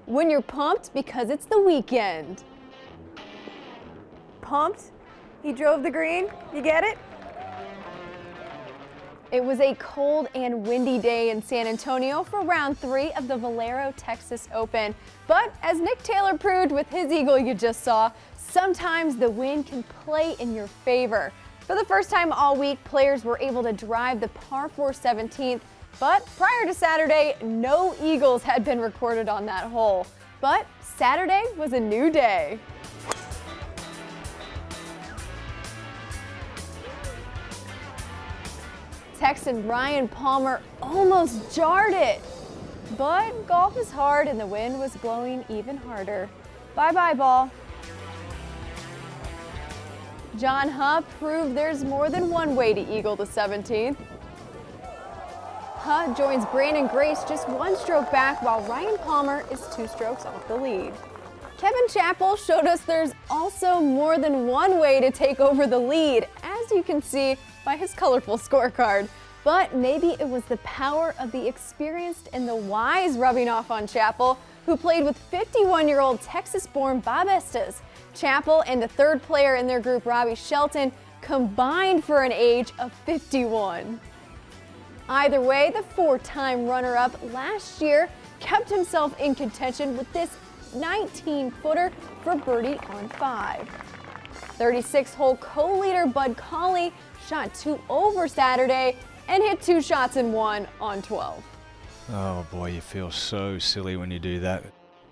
When you're pumped because it's the weekend. Pumped? He drove the green? You get it? It was a cold and windy day in San Antonio for round 3 of the Valero Texas Open. But as Nick Taylor proved with his eagle you just saw, sometimes the wind can play in your favor. For the first time all week, players were able to drive the par 4 17th, but prior to Saturday, no eagles had been recorded on that hole. But Saturday was a new day. Texan Ryan Palmer almost jarred it. But golf is hard and the wind was blowing even harder. Bye-bye, ball. John Huff proved there's more than one way to eagle the 17th. Huff joins Brandon Grace just 1 stroke back while Ryan Palmer is 2 strokes off the lead. Kevin Chappell showed us there's also more than one way to take over the lead, as you can see by his colorful scorecard. But maybe it was the power of the experienced and the wise rubbing off on Chappell, who played with 51-year-old Texas-born Bob Estes. Chappell and the 3rd player in their group, Robbie Shelton, combined for an age of 51. Either way, the 4-time runner-up last year kept himself in contention with this 19-footer for birdie on 5. 36-hole co-leader Bud Cauley shot 2 over Saturday and hit 2 shots in 1 on 12. Oh boy, you feel so silly when you do that.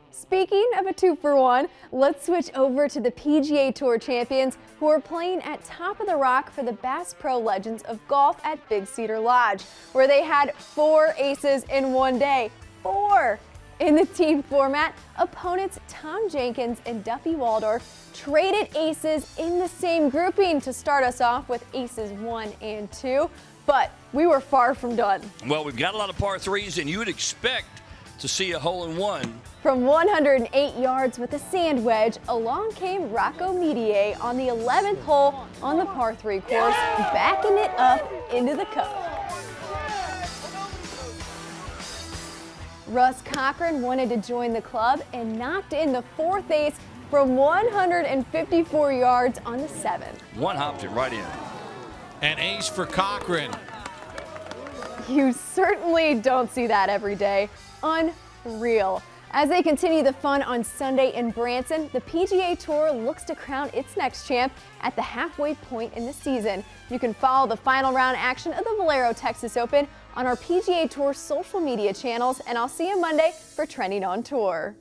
Speaking of a 2-for-1, let's switch over to the PGA Tour champions who are playing at Top of the Rock for the Bass Pro Legends of Golf at Big Cedar Lodge, where they had 4 aces in one day. 4! In the team format, opponents Tom Jenkins and Duffy Waldorf traded aces in the same grouping to start us off with aces 1 and 2, but we were far from done. Well, we've got a lot of par 3s, and you would expect to see a hole-in-one. From 108 yards with a sand wedge, along came Rocco Medier on the 11th hole on the par 3 course, backing it up into the cup. Russ Cochran wanted to join the club and knocked in the 4th ace from 154 yards on the 7th. One hopped it right in. An ace for Cochran. You certainly don't see that every day. Unreal. As they continue the fun on Sunday in Branson, the PGA Tour looks to crown its next champ at the halfway point in the season. You can follow the final round action of the Valero Texas Open on our PGA Tour social media channels, and I'll see you Monday for Trending on Tour.